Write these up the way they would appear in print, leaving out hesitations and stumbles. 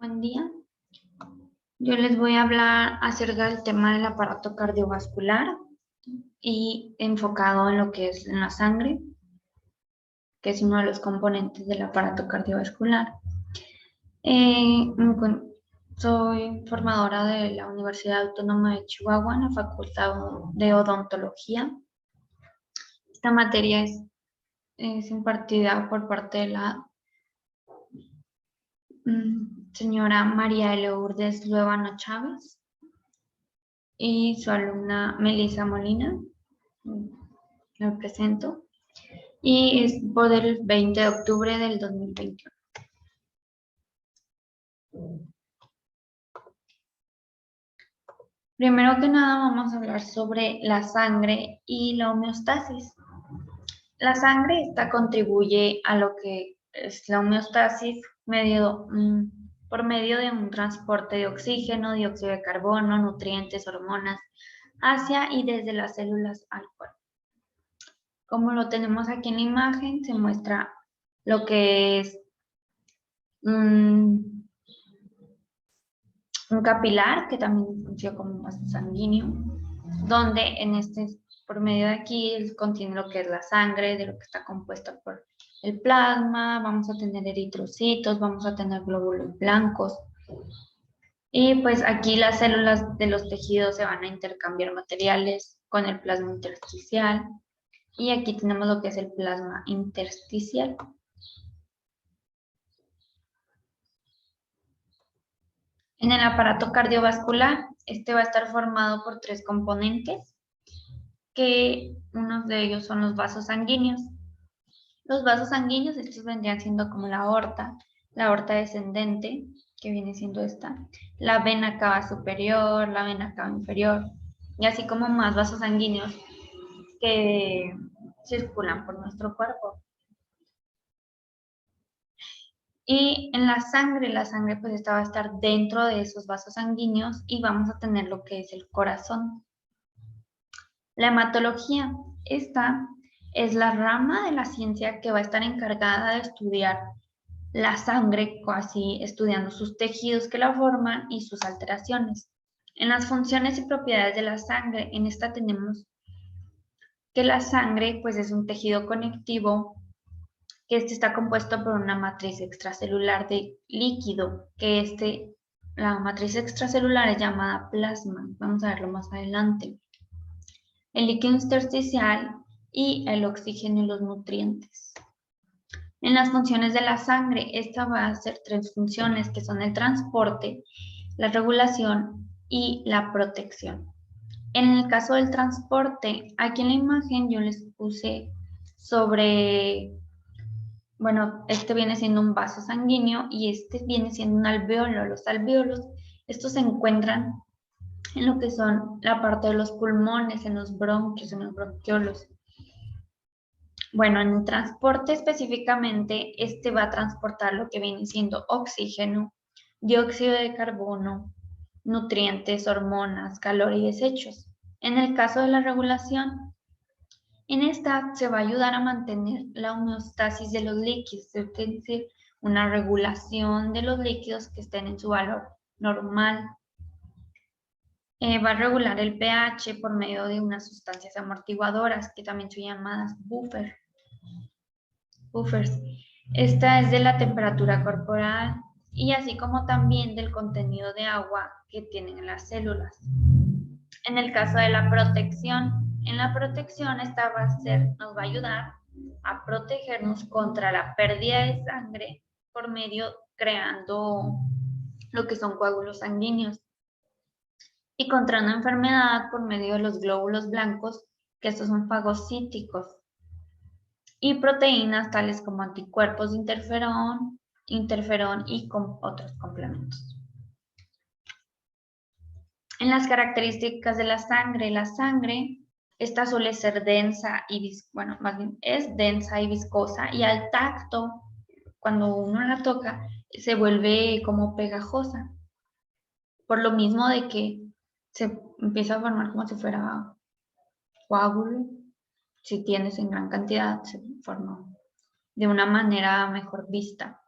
Buen día. Yo les voy a hablar acerca del tema del aparato cardiovascular y enfocado en lo que es en la sangre, que es uno de los componentes del aparato cardiovascular. Soy formadora de la Universidad Autónoma de Chihuahua en la Facultad de Odontología. Esta materia es impartida por parte de la señora María de Lourdes Luevano Chávez y su alumna Melissa Molina. Me presento. Y es por el 20 de octubre del 2021. Primero que nada vamos a hablar sobre la sangre y la homeostasis. La sangre contribuye a lo que es la homeostasis por medio de un transporte de oxígeno, dióxido de carbono, nutrientes, hormonas, hacia y desde las células al cuerpo. Como lo tenemos aquí en la imagen, se muestra lo que es un capilar, que también funciona como un vaso sanguíneo, donde por medio de aquí contiene lo que es la sangre, de lo que está compuesta por el plasma, vamos a tener eritrocitos, vamos a tener glóbulos blancos, y pues aquí las células de los tejidos se van a intercambiar materiales con el plasma intersticial, y aquí tenemos lo que es el plasma intersticial. En el aparato cardiovascular, este va a estar formado por tres componentes, que unos de ellos son los vasos sanguíneos. Los vasos sanguíneos, estos vendrían siendo como la aorta descendente, que viene siendo esta, la vena cava superior, la vena cava inferior, y así como más vasos sanguíneos que circulan por nuestro cuerpo. Y en la sangre pues esta va a estar dentro de esos vasos sanguíneos y vamos a tener lo que es el corazón. La hematología, esta es la rama de la ciencia que va a estar encargada de estudiar la sangre, casi estudiando sus tejidos que la forman y sus alteraciones. En las funciones y propiedades de la sangre, en esta tenemos que la sangre pues es un tejido conectivo, que está compuesto por una matriz extracelular de líquido, que la matriz extracelular es llamada plasma. Vamos a verlo más adelante. El líquido intersticial y el oxígeno y los nutrientes. En las funciones de la sangre, esta va a hacer tres funciones que son el transporte, la regulación y la protección. En el caso del transporte, aquí en la imagen yo les puse este viene siendo un vaso sanguíneo y este viene siendo un alveolo. Los alveolos, estos se encuentran en lo que son la parte de los pulmones, en los bronquios, en los bronquiolos. Bueno, en el transporte específicamente, este va a transportar lo que viene siendo oxígeno, dióxido de carbono, nutrientes, hormonas, calor y desechos. En el caso de la regulación, en esta se va a ayudar a mantener la homeostasis de los líquidos, es decir, una regulación de los líquidos que estén en su valor normal. Va a regular el pH por medio de unas sustancias amortiguadoras que también son llamadas buffers. Esta es de la temperatura corporal y así como también del contenido de agua que tienen las células. En el caso de la protección, en la protección esta nos va a ayudar a protegernos contra la pérdida de sangre por medio creando lo que son coágulos sanguíneos y contra una enfermedad por medio de los glóbulos blancos, que estos son fagocíticos, y proteínas tales como anticuerpos de interferón y con otros complementos. En las características de la sangre, esta suele ser densa y más bien es densa y viscosa, y al tacto, cuando uno la toca, se vuelve como pegajosa, por lo mismo de que se empieza a formar como si fuera coágulo. Si tienes en gran cantidad, se forma de una manera mejor vista.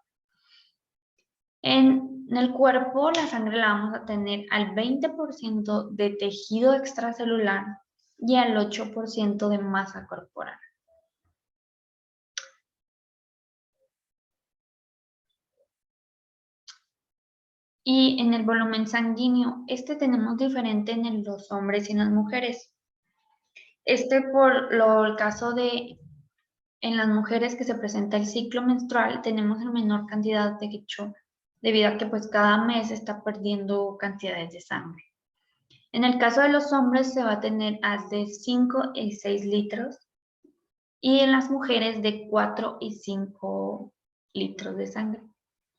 En el cuerpo, la sangre la vamos a tener al 20% de tejido extracelular y al 8% de masa corporal. Y en el volumen sanguíneo, tenemos diferente en los hombres y en las mujeres. Por el caso de en las mujeres que se presenta el ciclo menstrual, tenemos en menor cantidad de hecho, debido a que pues cada mes se está perdiendo cantidades de sangre. En el caso de los hombres se va a tener de 5 y 6 litros y en las mujeres de 4 y 5 litros de sangre.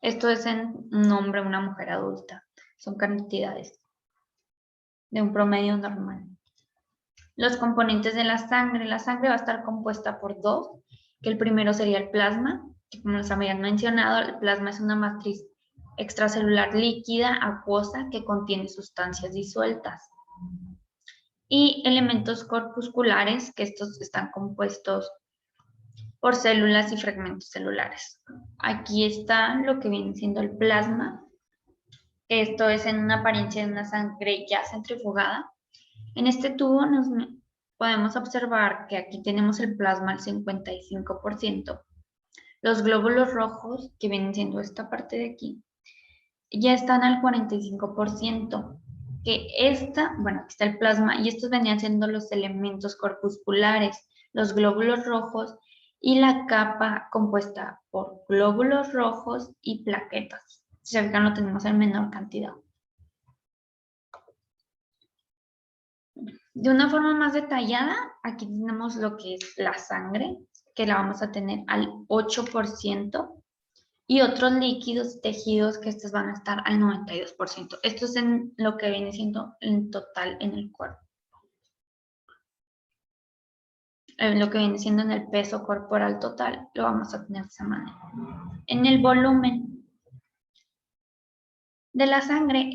Esto es en un hombre o una mujer adulta. Son cantidades de un promedio normal. Los componentes de la sangre va a estar compuesta por dos, que el primero sería el plasma, que como les habían mencionado, el plasma es una matriz extracelular líquida, acuosa, que contiene sustancias disueltas. Y elementos corpusculares, que estos están compuestos por células y fragmentos celulares. Aquí está lo que viene siendo el plasma. Esto es en una apariencia de una sangre ya centrifugada. En este tubo podemos observar que aquí tenemos el plasma al 55%. Los glóbulos rojos, que vienen siendo esta parte de aquí, ya están al 45%. Bueno, aquí está el plasma y estos venían siendo los elementos corpusculares, los glóbulos rojos y la capa compuesta por glóbulos rojos y plaquetas. Si se fijan, lo tenemos en menor cantidad. De una forma más detallada, aquí tenemos lo que es la sangre, que la vamos a tener al 8%, y otros líquidos, tejidos, que estos van a estar al 92%. Esto es en lo que viene siendo en total en el cuerpo. Lo que viene siendo en el peso corporal total, lo vamos a tener de esa manera. En el volumen de la sangre,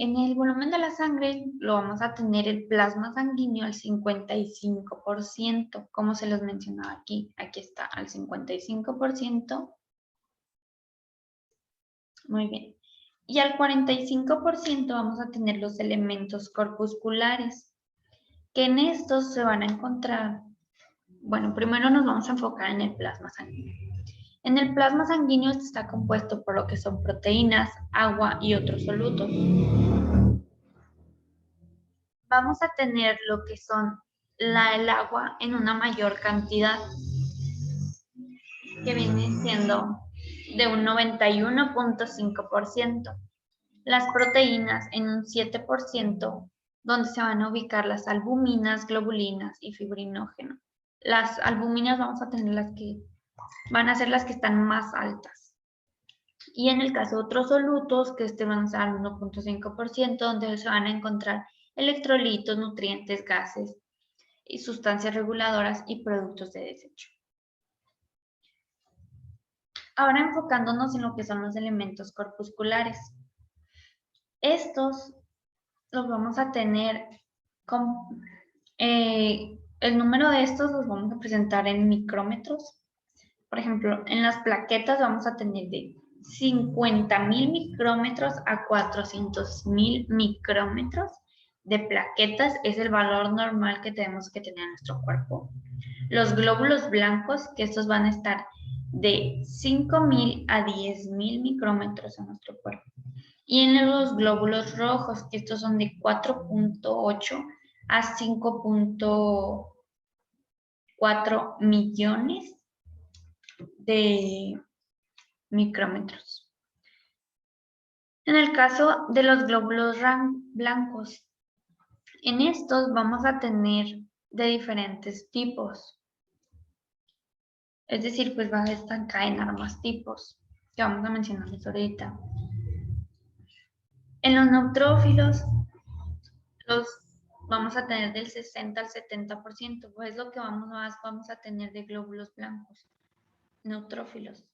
lo vamos a tener el plasma sanguíneo al 55%, como se los mencionaba aquí. Aquí está, al 55%. Muy bien. Y al 45% vamos a tener los elementos corpusculares, que en estos se van a encontrar. Bueno, primero nos vamos a enfocar en el plasma sanguíneo. En el plasma sanguíneo está compuesto por lo que son proteínas, agua y otros solutos. Vamos a tener lo que son el agua en una mayor cantidad, que viene siendo de un 91.5%. Las proteínas en un 7%, donde se van a ubicar las albuminas, globulinas y fibrinógeno. Las albuminas vamos a tener las que van a ser las que están más altas. Y en el caso de otros solutos, que van a estar 1.5%, donde se van a encontrar electrolitos, nutrientes, gases y sustancias reguladoras y productos de desecho. Ahora enfocándonos en lo que son los elementos corpusculares. Estos los vamos a tener el número de estos los vamos a presentar en micrómetros. Por ejemplo, en las plaquetas vamos a tener de 50.000 micrómetros a 400.000 micrómetros de plaquetas. Es el valor normal que tenemos que tener en nuestro cuerpo. Los glóbulos blancos, que estos van a estar de 5.000 a 10.000 micrómetros en nuestro cuerpo. Y en los glóbulos rojos, que estos son de 4.8 a 5.4 millones de micrómetros. En el caso de los glóbulos blancos, en estos vamos a tener de diferentes tipos. Es decir, pues va a desencadenar más tipos, que vamos a mencionarles ahorita. En los neutrófilos, los vamos a tener del 60 al 70%, pues lo que vamos a tener de glóbulos blancos, neutrófilos.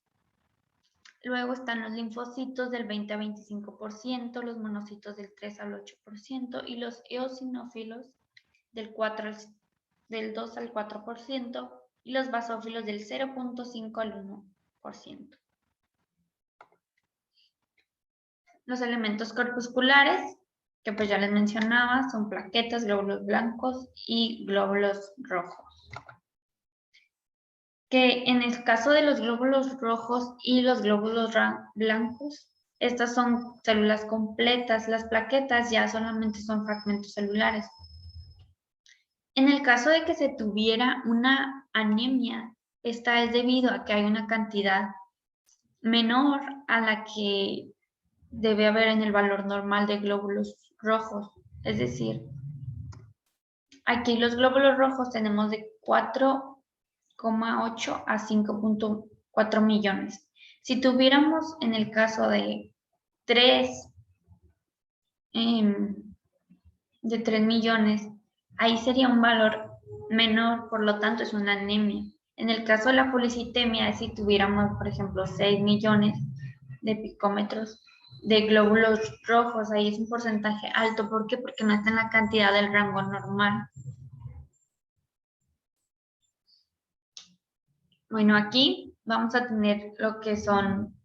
Luego están los linfocitos del 20 a 25%, los monocitos del 3 al 8% y los eosinófilos del 2 al 4% y los basófilos del 0.5 al 1%. Los elementos corpusculares, que pues ya les mencionaba, son plaquetas, glóbulos blancos y glóbulos rojos. Que en el caso de los glóbulos rojos y los glóbulos blancos, estas son células completas, las plaquetas ya solamente son fragmentos celulares. En el caso de que se tuviera una anemia, esta es debido a que hay una cantidad menor a la que debe haber en el valor normal de glóbulos rojos. Es decir, aquí los glóbulos rojos tenemos de 4,8 a 5,4 millones. Si tuviéramos en el caso de 3 millones, ahí sería un valor menor, por lo tanto es una anemia. En el caso de la policitemia, si tuviéramos, por ejemplo, 6 millones de picómetros de glóbulos rojos, ahí es un porcentaje alto. ¿Por qué? Porque no está en la cantidad del rango normal. Bueno, aquí vamos a tener lo que son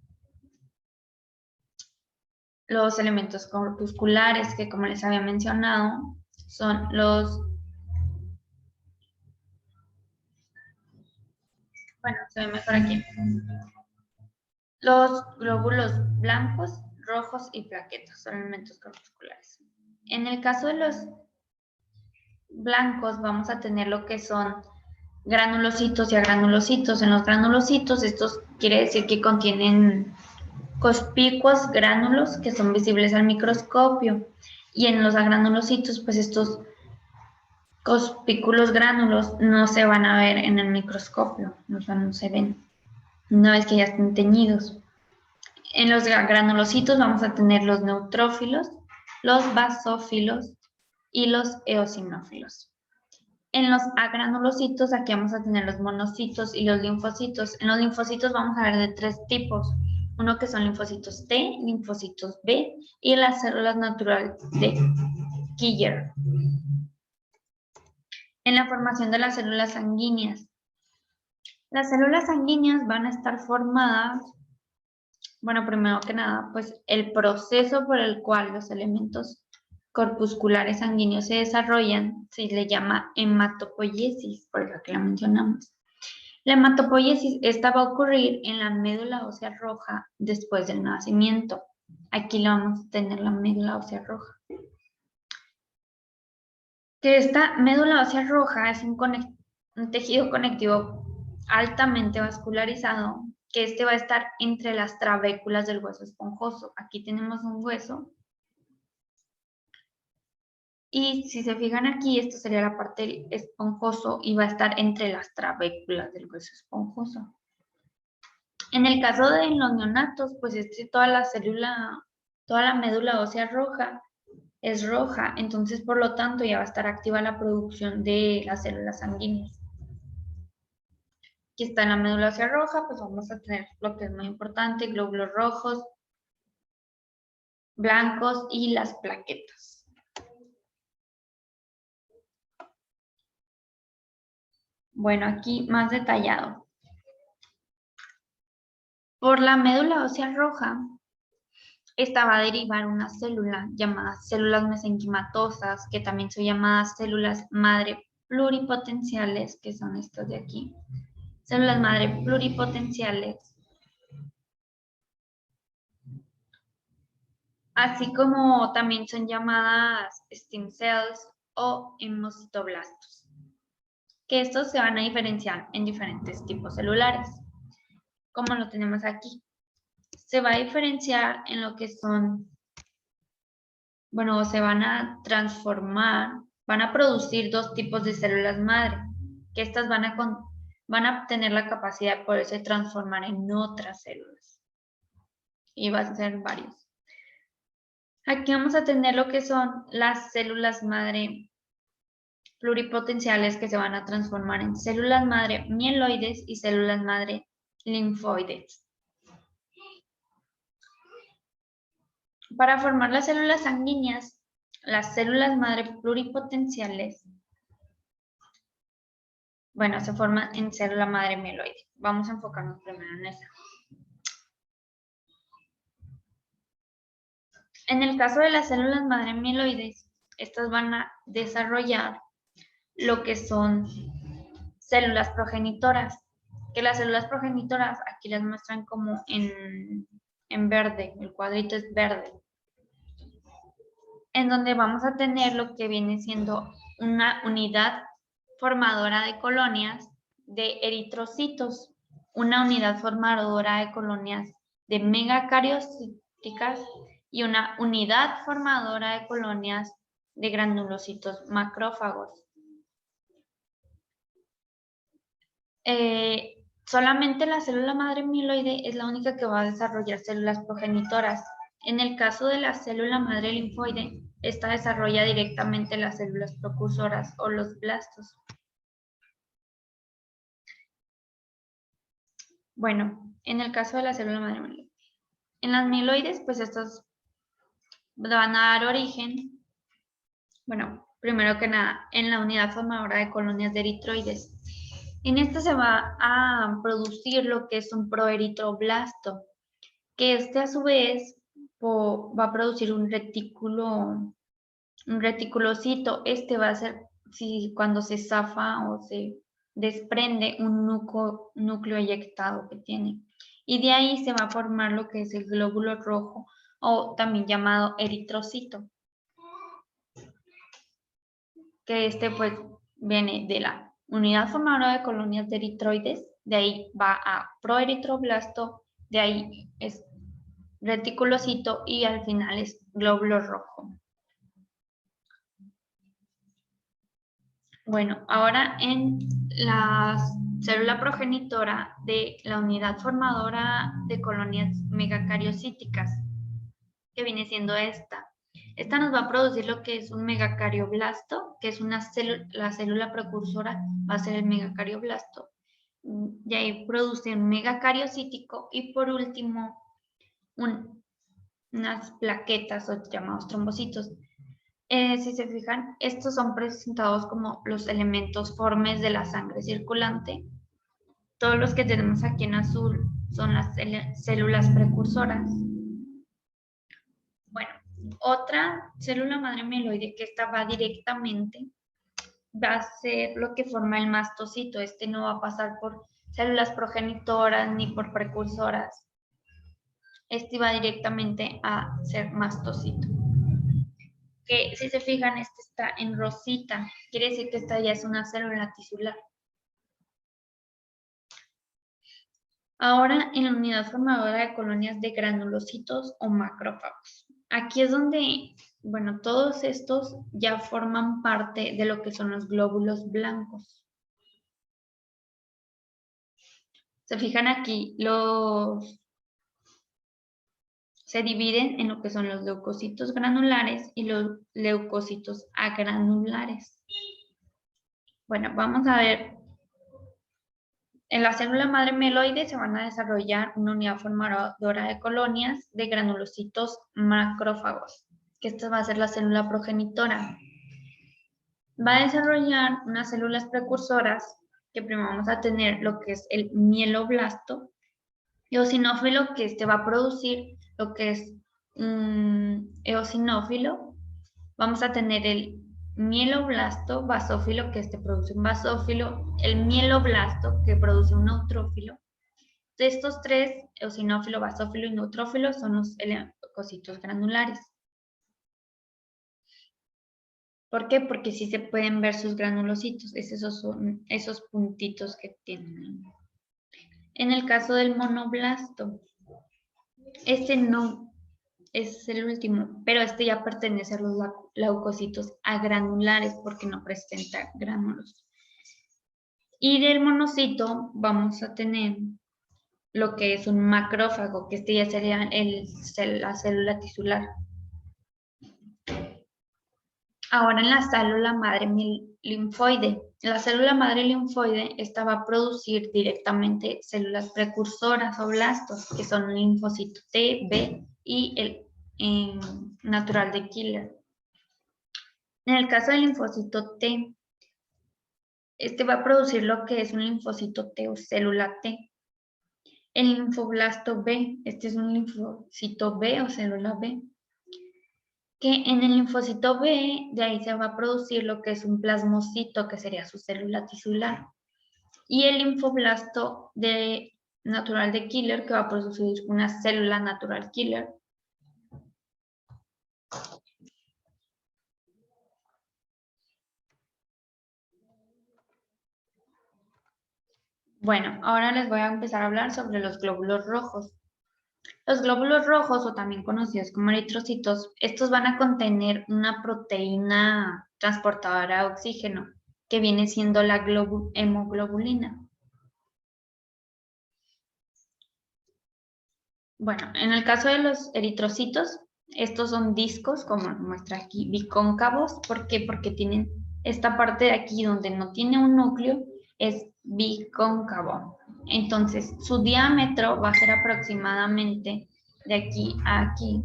los elementos corpusculares, que como les había mencionado, son se ve mejor aquí. Los glóbulos blancos, rojos y plaquetas son elementos corpusculares. En el caso de los blancos vamos a tener lo que son granulocitos y agranulocitos. En los granulocitos, estos quiere decir que contienen conspicuos gránulos que son visibles al microscopio. Y en los agranulocitos, pues estos conspículos gránulos no se van a ver en el microscopio, o sea, no se ven una vez que ya estén teñidos. En los granulocitos vamos a tener los neutrófilos, los basófilos y los eosinófilos. En los agranulocitos aquí vamos a tener los monocitos y los linfocitos. En los linfocitos vamos a ver de 3 tipos. Uno que son linfocitos T, linfocitos B y las células naturales de Killer. En la formación de las células sanguíneas. Las células sanguíneas van a estar formadas, bueno, primero que nada, pues el proceso por el cual los elementos corpusculares sanguíneos se desarrollan se le llama hematopoiesis, por eso que la mencionamos. La hematopoiesis, esta va a ocurrir en la médula ósea roja después del nacimiento. Aquí lo vamos a tener la médula ósea roja. Que esta médula ósea roja es un tejido conectivo altamente vascularizado, que este va a estar entre las trabéculas del hueso esponjoso. Aquí tenemos un hueso. Y si se fijan aquí, esto sería la parte del esponjoso y va a estar entre las trabéculas del hueso esponjoso. En el caso de los neonatos, pues toda la médula ósea roja es roja, entonces por lo tanto ya va a estar activa la producción de las células sanguíneas. Aquí está en la médula ósea roja, pues vamos a tener lo que es muy importante, glóbulos rojos, blancos y las plaquetas. Bueno, aquí más detallado. Por la médula ósea roja, esta va a derivar una célula llamada células mesenquimatosas, que también son llamadas células madre pluripotenciales, que son estas de aquí. Células madre pluripotenciales, así como también son llamadas stem cells o hemocitoblastos, que estos se van a diferenciar en diferentes tipos celulares, como lo tenemos aquí. Se va a diferenciar en lo que son, bueno, se van a transformar, van a producir 2 tipos de células madre, que estas van a tener la capacidad de poderse transformar en otras células. Y van a ser varios. Aquí vamos a tener lo que son las células madre pluripotenciales, que se van a transformar en células madre mieloides y células madre linfoides. Para formar las células sanguíneas, las células madre pluripotenciales, bueno, se forman en célula madre mieloide. Vamos a enfocarnos primero en esa. En el caso de las células madre mieloides, estas van a desarrollar lo que son células progenitoras, que las células progenitoras aquí las muestran como en verde, el cuadrito es verde, en donde vamos a tener lo que viene siendo una unidad formadora de colonias de eritrocitos, una unidad formadora de colonias de megacariocíticas y una unidad formadora de colonias de granulocitos macrófagos. Solamente la célula madre mieloide es la única que va a desarrollar células progenitoras. En el caso de la célula madre linfoide, esta desarrolla directamente las células precursoras o los blastos. Bueno, en el caso de la célula madre mieloide. En las mieloides, pues estas van a dar origen, bueno, primero que nada, en la unidad formadora de colonias de eritroides. En esta se va a producir lo que es un proeritroblasto, que este a su vez va a producir un reticulocito. Este va a ser, si cuando se zafa o se desprende un núcleo eyectado que tiene. Y de ahí se va a formar lo que es el glóbulo rojo o también llamado eritrocito. Que este pues viene de la unidad formadora de colonias de eritroides, de ahí va a proeritroblasto, de ahí es reticulocito y al final es glóbulo rojo. Bueno, ahora en la célula progenitora de la unidad formadora de colonias megacariocíticas, que viene siendo esta. Esta nos va a producir lo que es un megacardioblasto, que es la célula precursora, va a ser el megacardioblasto. De ahí produce un megacariocítico y por último unas plaquetas o llamados trombocitos. Si se fijan, estos son presentados como los elementos formes de la sangre circulante. Todos los que tenemos aquí en azul son las células precursoras. Bueno, otra célula madre mieloide que esta va directamente, va a ser lo que forma el mastocito. Este no va a pasar por células progenitoras ni por precursoras. Este va directamente a ser mastocito. Que si se fijan, este está en rosita, quiere decir que esta ya es una célula tisular. Ahora en la unidad formadora de colonias de granulocitos o macrófagos. Aquí es donde, bueno, todos estos ya forman parte de lo que son los glóbulos blancos. Se fijan aquí, se dividen en lo que son los leucocitos granulares y los leucocitos agranulares. Bueno, vamos a ver. En la célula madre mieloide se van a desarrollar una unidad formadora de colonias de granulocitos macrófagos, que esta va a ser la célula progenitora. Va a desarrollar unas células precursoras, que primero vamos a tener lo que es el mieloblasto, eosinófilo, que este va a producir lo que es un eosinófilo. Vamos a tener el mieloblasto, basófilo, que este produce un basófilo, el mieloblasto, que produce un neutrófilo. De estos tres, eosinófilo, basófilo y neutrófilo, son los leucocitos granulares. ¿Por qué? Porque sí se pueden ver sus granulocitos, esos son esos puntitos que tienen. En el caso del monoblasto, este no es el último, pero este ya pertenece a los leucocitos agranulares porque no presenta gránulos. Y del monocito vamos a tener lo que es un macrófago, que este ya sería la célula tisular. Ahora en la célula madre linfoide. La célula madre linfoide, esta va a producir directamente células precursoras o blastos, que son el linfocito T, B y el natural de Killer. En el caso del linfocito T, este va a producir lo que es un linfocito T o célula T. El linfoblasto B, este es un linfocito B o célula B. que en el linfocito B, de ahí se va a producir lo que es un plasmocito, que sería su célula tisular. Y el linfoblasto natural de killer, que va a producir una célula natural killer. Bueno, ahora les voy a empezar a hablar sobre los glóbulos rojos. Los glóbulos rojos, o también conocidos como eritrocitos, estos van a contener una proteína transportadora de oxígeno, que viene siendo la hemoglobulina. Bueno, en el caso de los eritrocitos, estos son discos, como muestra aquí, bicóncavos. ¿Por qué? Porque tienen esta parte de aquí donde no tiene un núcleo, es bicóncavo. Entonces, su diámetro va a ser aproximadamente de aquí a aquí,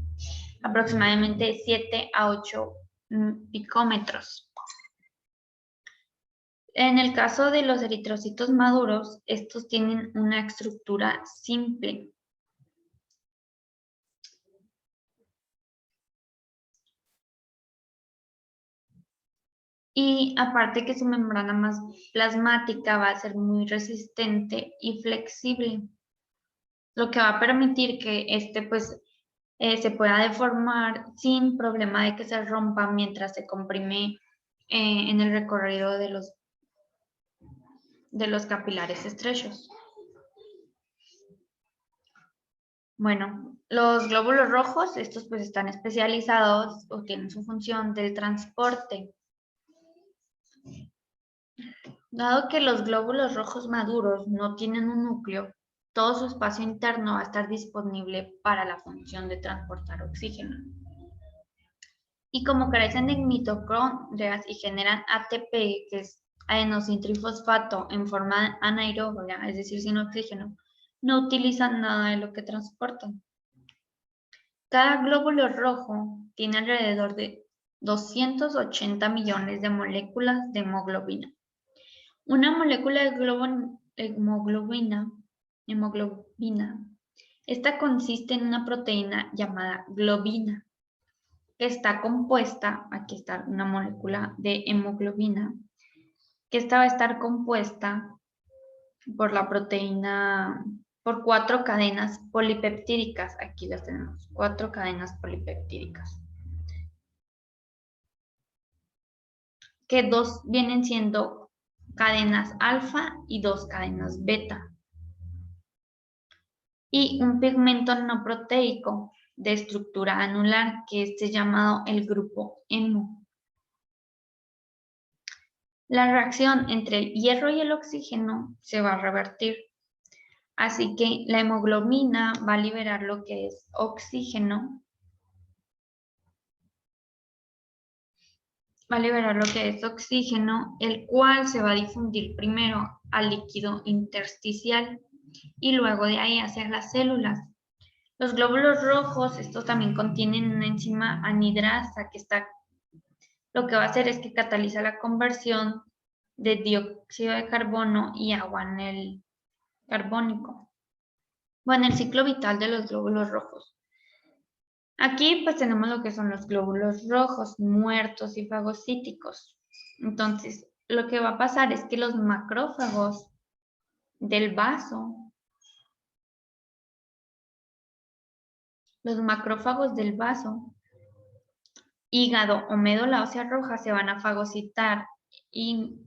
aproximadamente 7 a 8 picómetros. En el caso de los eritrocitos maduros, estos tienen una estructura simple. Y aparte que su membrana más plasmática va a ser muy resistente y flexible, lo que va a permitir que pues se pueda deformar sin problema de que se rompa mientras se comprime en el recorrido de los capilares estrechos. Bueno, los glóbulos rojos, estos pues están especializados o tienen su función del transporte. Dado que los glóbulos rojos maduros no tienen un núcleo, todo su espacio interno va a estar disponible para la función de transportar oxígeno. Y como carecen de mitocondrias y generan ATP, que es adenosintrifosfato en forma anaeróbica, es decir, sin oxígeno, no utilizan nada de lo que transportan. Cada glóbulo rojo tiene alrededor de 280 millones de moléculas de hemoglobina. Una molécula de hemoglobina, esta consiste en una proteína llamada globina, que está compuesta, aquí está una molécula de hemoglobina, que esta va a estar compuesta por la proteína, por 4 cadenas polipeptídicas. Aquí las tenemos, 4 cadenas polipeptídicas. Que 2 vienen siendo cadenas alfa y 2 cadenas beta. Y un pigmento no proteico de estructura anular, que es llamado el grupo hemo. La reacción entre el hierro y el oxígeno se va a revertir. Así que la hemoglobina va a liberar lo que es oxígeno. Va a liberar lo que es oxígeno, el cual se va a difundir primero al líquido intersticial y luego de ahí hacia las células. Los glóbulos rojos, estos también contienen una enzima anidrasa lo que va a hacer es que cataliza la conversión de dióxido de carbono y agua en el carbónico. Bueno, el ciclo vital de los glóbulos rojos. Aquí pues tenemos lo que son los glóbulos rojos, muertos y fagocíticos. Entonces, lo que va a pasar es que los macrófagos del vaso, hígado o médula ósea roja se van a fagocitar y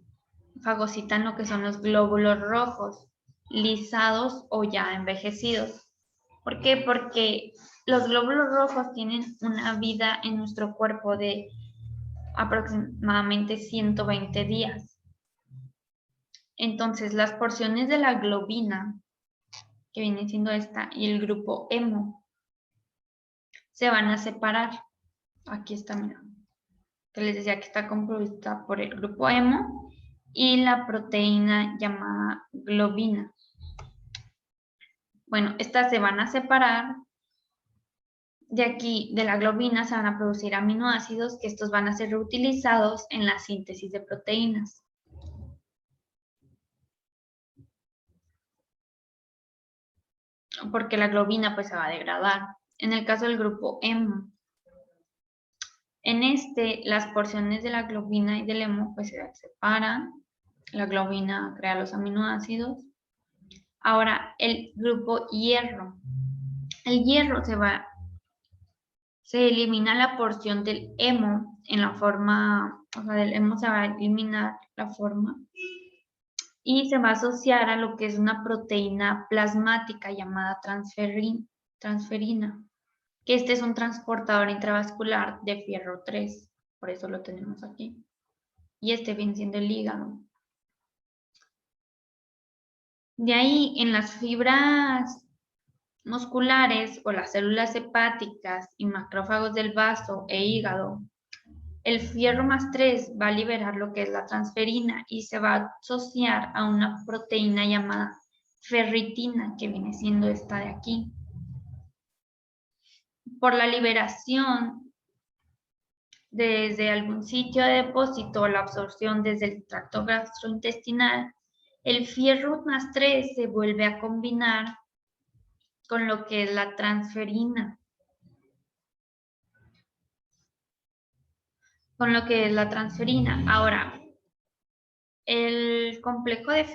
fagocitan lo que son los glóbulos rojos, lisados o ya envejecidos. ¿Por qué? Porque los glóbulos rojos tienen una vida en nuestro cuerpo de aproximadamente 120 días. Entonces, las porciones de la globina, que viene siendo esta, y el grupo hemo, se van a separar. Aquí está, mira, que les decía que está compuesta por el grupo hemo y la proteína llamada globina. Bueno, estas se van a separar. De aquí, de la globina, se van a producir aminoácidos que estos van a ser reutilizados en la síntesis de proteínas. Porque la globina pues se va a degradar. En el caso del grupo hemo, En las porciones de la globina y del hemo pues se separan. La globina crea los aminoácidos. Ahora, el grupo hierro. El hierro se elimina la porción del hemo en la forma, o sea, del hemo se va a eliminar la forma y se va a asociar a lo que es una proteína plasmática llamada transferina, que este es un transportador intravascular de fierro 3, por eso lo tenemos aquí. Y este viene siendo el hígado. De ahí, en las fibras musculares o las células hepáticas y macrófagos del vaso e hígado, el fierro más 3 va a liberar lo que es la transferina y se va a asociar a una proteína llamada ferritina, que viene siendo esta de aquí. Por la liberación desde algún sitio de depósito o la absorción desde el tracto gastrointestinal, el fierro más 3 se vuelve a combinar con lo que es la transferina. Ahora, el complejo de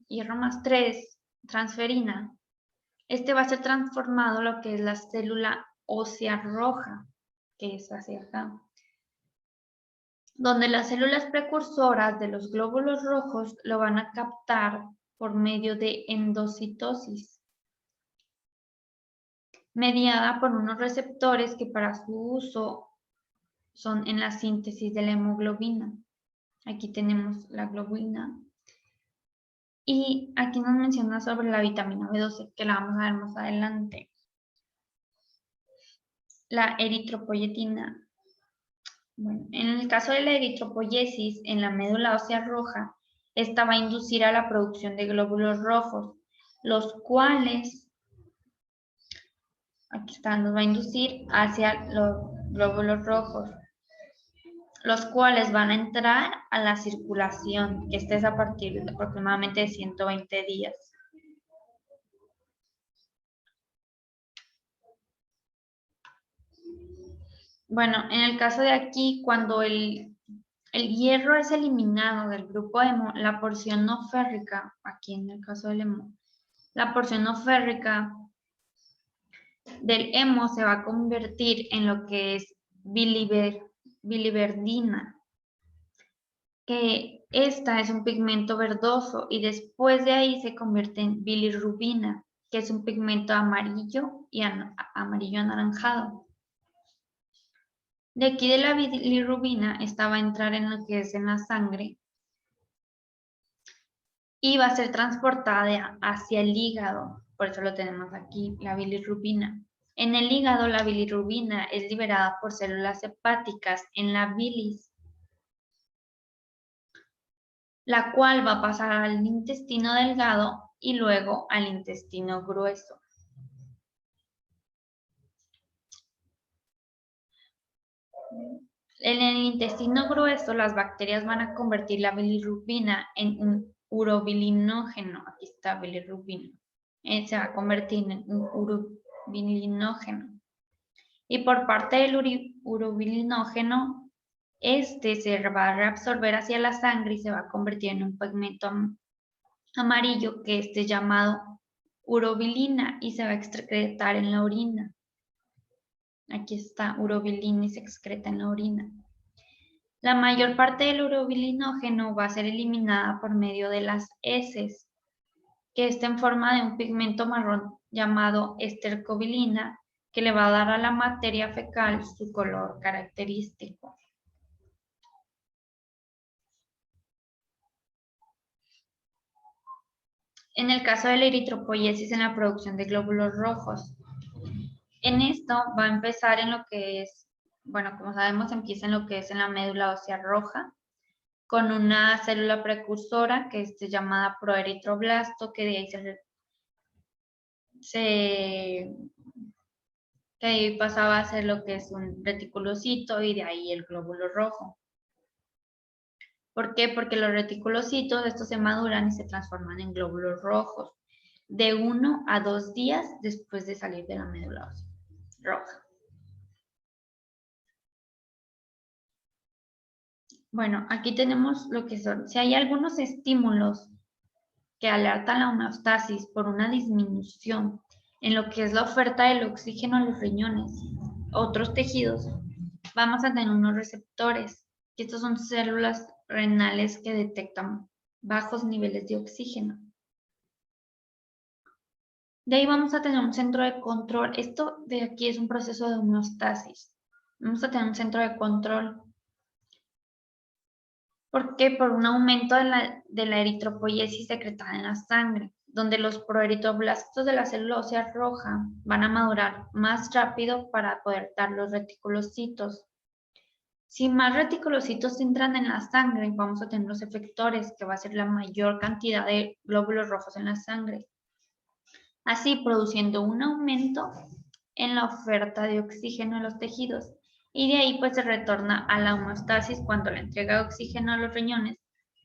hierro más 3, transferina, este va a ser transformado a lo que es la célula ósea roja, que es hacia acá, donde las células precursoras de los glóbulos rojos lo van a captar por medio de endocitosis, mediada por unos receptores que para su uso son en la síntesis de la hemoglobina. Aquí tenemos la globina. Y aquí nos menciona sobre la vitamina B12, que la vamos a ver más adelante. La eritropoyetina. Bueno, en el caso de la eritropoyesis en la médula ósea roja, esta va a inducir a la producción de glóbulos rojos, los cuales, aquí está, nos va a inducir hacia los glóbulos rojos, los cuales van a entrar a la circulación, que esta es a partir de aproximadamente 120 días. Bueno, en el caso de aquí, cuando el hierro es eliminado del grupo hemo, la porción no férrica, aquí en el caso del hemo, la porción no férrica del hemo se va a convertir en lo que es biliverdina, que esta es un pigmento verdoso y después de ahí se convierte en bilirrubina, que es un pigmento amarillo y amarillo anaranjado. De aquí de la bilirrubina, esta va a entrar en lo que es en la sangre y va a ser transportada hacia el hígado. Por eso lo tenemos aquí, la bilirrubina. En el hígado, la bilirrubina es liberada por células hepáticas en la bilis, la cual va a pasar al intestino delgado y luego al intestino grueso. En el intestino grueso, las bacterias van a convertir la bilirrubina en un urobilinógeno. Aquí está bilirrubina. Se va a convertir en un urobilinógeno. Y por parte del urobilinógeno, este se va a reabsorber hacia la sangre y se va a convertir en un pigmento amarillo, que es llamado urobilina y se va a excretar en la orina. Aquí está, urobilina y se excreta en la orina. La mayor parte del urobilinógeno va a ser eliminada por medio de las heces, que está en forma de un pigmento marrón llamado estercobilina, que le va a dar a la materia fecal su color característico. En el caso de la eritropoyesis en la producción de glóbulos rojos, en esto va a empezar en lo que es, bueno, como sabemos, empieza en lo que es en la médula ósea roja, con una célula precursora que es llamada proeritroblasto, que de ahí pasaba a ser lo que es un reticulocito y de ahí el glóbulo rojo. ¿Por qué? Porque los reticulocitos, estos se maduran y se transforman en glóbulos rojos de 1 a 2 días después de salir de la médula ósea roja. Bueno, aquí tenemos lo que son, si hay algunos estímulos que alertan la homeostasis por una disminución en lo que es la oferta del oxígeno a los riñones, otros tejidos, vamos a tener unos receptores, que estos son células renales que detectan bajos niveles de oxígeno. De ahí vamos a tener un centro de control. Esto de aquí es un proceso de homeostasis. Vamos a tener un centro de control. ¿Por qué? Por un aumento de la eritropoiesis secretada en la sangre, donde los proeritroblastos de la célula ósea roja van a madurar más rápido para poder dar los reticulocitos. Si más reticulocitos entran en la sangre, vamos a tener los efectores, que va a ser la mayor cantidad de glóbulos rojos en la sangre. Así produciendo un aumento en la oferta de oxígeno en los tejidos. Y de ahí pues se retorna a la homeostasis cuando la entrega de oxígeno a los riñones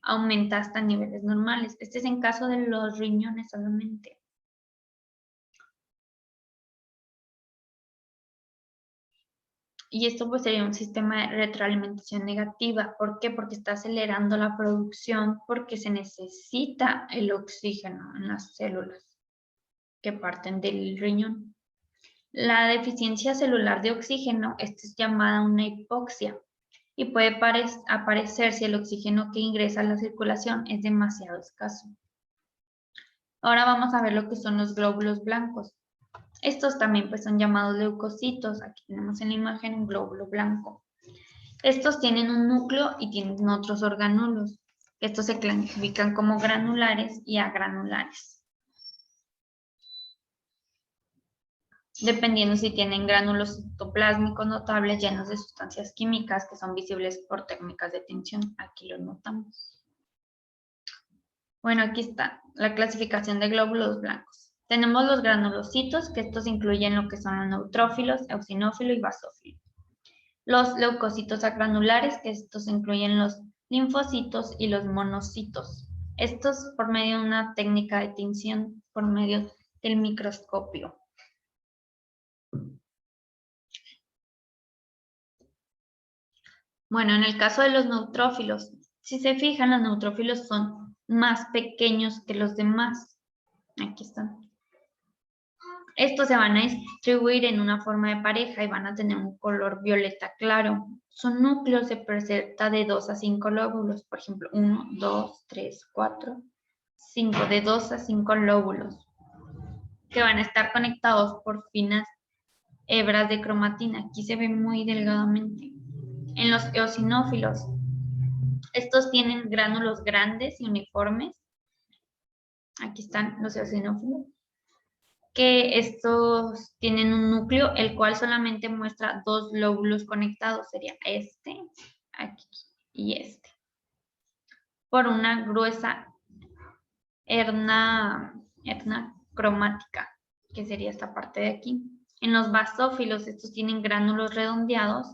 aumenta hasta niveles normales. Este es en caso de los riñones solamente. Y esto pues sería un sistema de retroalimentación negativa. ¿Por qué? Porque está acelerando la producción porque se necesita el oxígeno en las células que parten del riñón. La deficiencia celular de oxígeno, esta es llamada una hipoxia y puede aparecer si el oxígeno que ingresa a la circulación es demasiado escaso. Ahora vamos a ver lo que son los glóbulos blancos. Estos también pues son llamados leucocitos. Aquí tenemos en la imagen un glóbulo blanco. Estos tienen un núcleo y tienen otros orgánulos. Estos se clasifican como granulares y agranulares, dependiendo si tienen gránulos citoplásmicos notables llenos de sustancias químicas que son visibles por técnicas de tinción. Aquí lo notamos. Bueno, aquí está la clasificación de glóbulos blancos. Tenemos los granulocitos, que estos incluyen lo que son los neutrófilos, eosinófilo y basófilo. Los leucocitos agranulares, que estos incluyen los linfocitos y los monocitos. Estos por medio de una técnica de tinción por medio del microscopio. Bueno, en el caso de los neutrófilos, si se fijan, los neutrófilos son más pequeños que los demás. Aquí están. Estos se van a distribuir en una forma de pareja y van a tener un color violeta claro. Su núcleo se presenta de 2 a 5 lóbulos, por ejemplo, 1, 2, 3, 4, 5, de 2 a 5 lóbulos, que van a estar conectados por finas hebras de cromatina. Aquí se ve muy delgadamente. En los eosinófilos, estos tienen gránulos grandes y uniformes. Aquí están los eosinófilos, que estos tienen un núcleo, el cual solamente muestra 2 lóbulos conectados, sería este, aquí y este, por una gruesa herna cromática, que sería esta parte de aquí. En los basófilos, estos tienen gránulos redondeados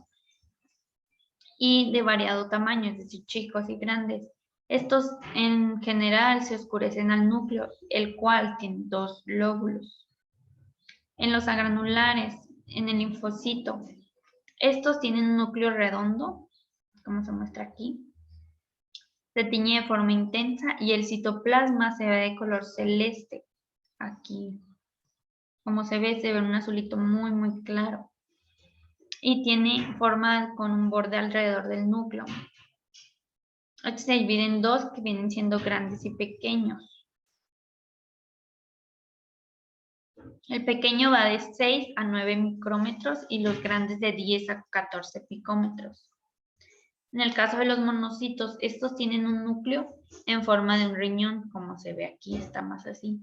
y de variado tamaño, es decir, chicos y grandes. Estos en general se oscurecen al núcleo, el cual tiene 2 lóbulos. En los agranulares, en el linfocito, estos tienen un núcleo redondo, como se muestra aquí. Se tiñe de forma intensa y el citoplasma se ve de color celeste. Aquí, como se ve un azulito muy, muy claro. Y tiene forma con un borde alrededor del núcleo. Estos se dividen en 2 que vienen siendo grandes y pequeños. El pequeño va de 6 a 9 micrómetros y los grandes de 10 a 14 picómetros. En el caso de los monocitos, estos tienen un núcleo en forma de un riñón, como se ve aquí, está más así,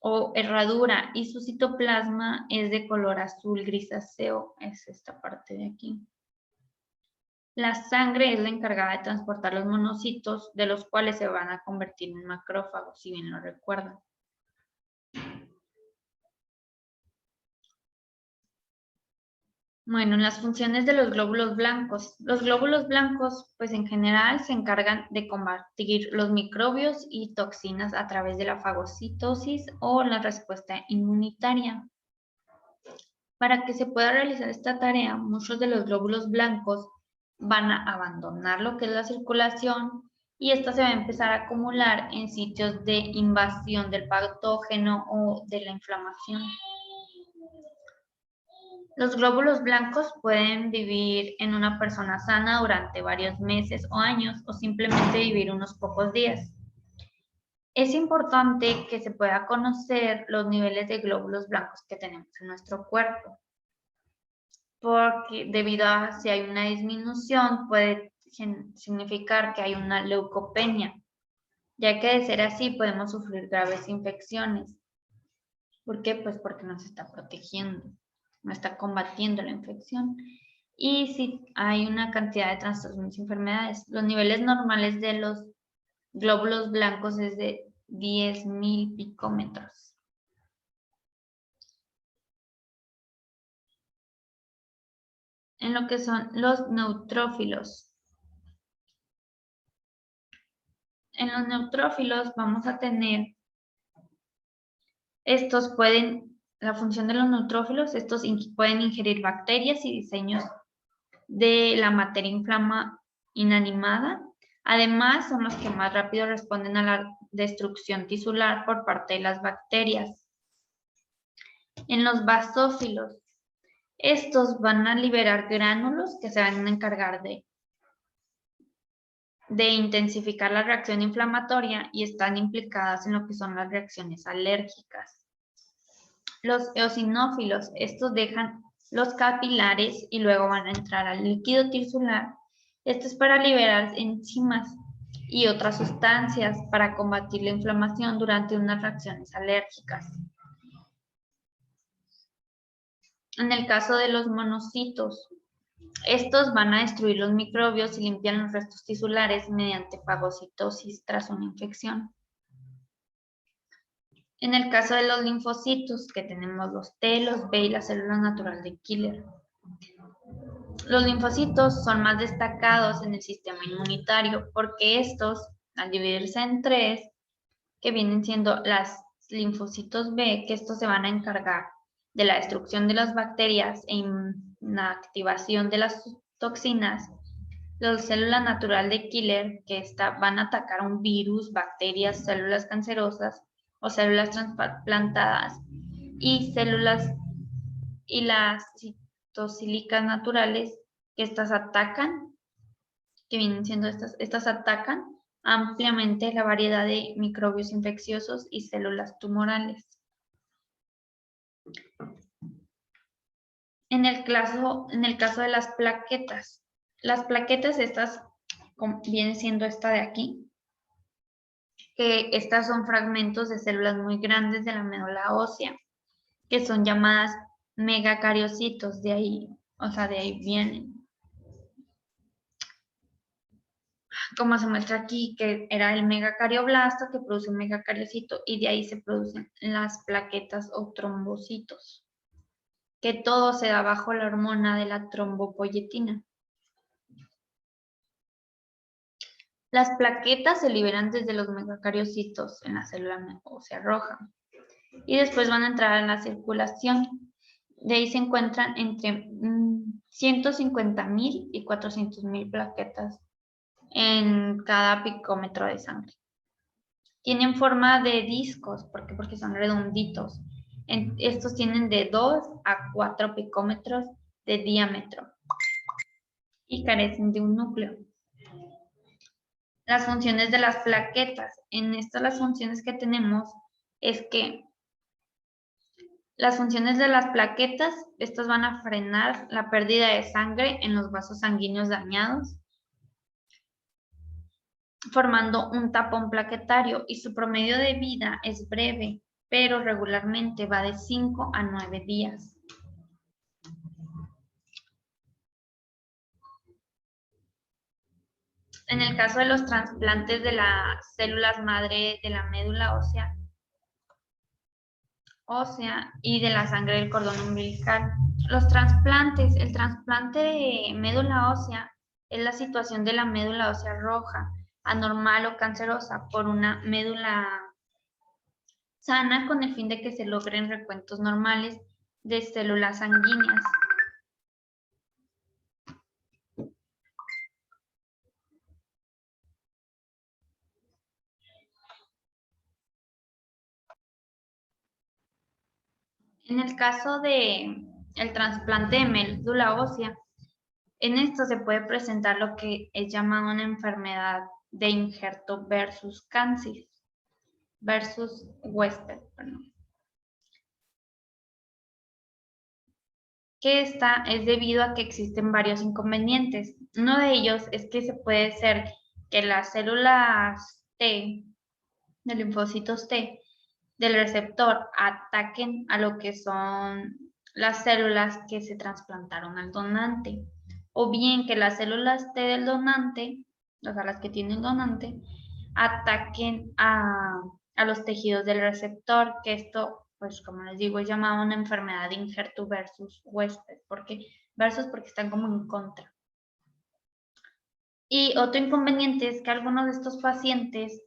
o herradura, y su citoplasma es de color azul grisáceo, es esta parte de aquí. La sangre es la encargada de transportar los monocitos, de los cuales se van a convertir en macrófagos, si bien lo recuerdan. Bueno, en las funciones de los glóbulos blancos. Los glóbulos blancos, pues en general, se encargan de combatir los microbios y toxinas a través de la fagocitosis o la respuesta inmunitaria. Para que se pueda realizar esta tarea, muchos de los glóbulos blancos van a abandonar lo que es la circulación y esta se va a empezar a acumular en sitios de invasión del patógeno o de la inflamación. Los glóbulos blancos pueden vivir en una persona sana durante varios meses o años o simplemente vivir unos pocos días. Es importante que se pueda conocer los niveles de glóbulos blancos que tenemos en nuestro cuerpo, porque debido a si hay una disminución puede significar que hay una leucopenia, ya que de ser así podemos sufrir graves infecciones. ¿Por qué? Pues porque nos está protegiendo, no está combatiendo la infección. Y si hay una cantidad de trastornos y enfermedades, los niveles normales de los glóbulos blancos es de 10.000 picómetros. En lo que son los neutrófilos. En los neutrófilos vamos a tener, la función de los neutrófilos, estos pueden ingerir bacterias y diseños de la materia inanimada. Además, son los que más rápido responden a la destrucción tisular por parte de las bacterias. En los basófilos, estos van a liberar gránulos que se van a encargar de intensificar la reacción inflamatoria y están implicadas en lo que son las reacciones alérgicas. Los eosinófilos, estos dejan los capilares y luego van a entrar al líquido tisular. Esto es para liberar enzimas y otras sustancias para combatir la inflamación durante unas reacciones alérgicas. En el caso de los monocitos, estos van a destruir los microbios y limpian los restos tisulares mediante fagocitosis tras una infección. En el caso de los linfocitos, que tenemos los T, los B y la célula natural de Killer. Los linfocitos son más destacados en el sistema inmunitario porque estos, al dividirse en tres, que vienen siendo los linfocitos B, que estos se van a encargar de la destrucción de las bacterias e inactivación de las toxinas. Los células natural de Killer, que van a atacar un virus, bacterias, células cancerosas o células trasplantadas y las citosílicas naturales, que estas atacan, que vienen siendo estas atacan ampliamente la variedad de microbios infecciosos y células tumorales. En el caso de las plaquetas estas viene siendo esta de aquí, que estas son fragmentos de células muy grandes de la médula ósea, que son llamadas megacariocitos, de ahí vienen. Como se muestra aquí, que era el megacarioblasta que produce un megacariocito y de ahí se producen las plaquetas o trombocitos, que todo se da bajo la hormona de la trombopoyetina. Las plaquetas se liberan desde los megacariocitos en la célula ósea roja y después van a entrar en la circulación. De ahí se encuentran entre 150.000 y 400.000 plaquetas en cada picómetro de sangre. Tienen forma de discos, porque son redonditos. Estos tienen de 2 a 4 picómetros de diámetro y carecen de un núcleo. Las funciones de las plaquetas. En esto las funciones que tenemos es que las funciones de las plaquetas, estas van a frenar la pérdida de sangre en los vasos sanguíneos dañados, formando un tapón plaquetario, y su promedio de vida es breve, pero regularmente va de 5 a 9 días. En el caso de los trasplantes de las células madre de la médula ósea y de la sangre del cordón umbilical. El trasplante de médula ósea es la situación de la médula ósea roja, anormal o cancerosa, por una médula sana con el fin de que se logren recuentos normales de células sanguíneas. En el caso de el trasplante de médula ósea, en esto se puede presentar lo que es llamado una enfermedad de injerto versus cáncer, versus Western, perdón. Que esta es debido a que existen varios inconvenientes. Uno de ellos es que se puede ser que las células T, de linfocitos T, del receptor ataquen a lo que son las células que se trasplantaron al donante, o bien que las células T del donante, o sea, las que tienen donante, ataquen a los tejidos del receptor, que esto, pues como les digo, es llamado una enfermedad de injerto versus huésped, porque están como en contra. Y otro inconveniente es que algunos de estos pacientes,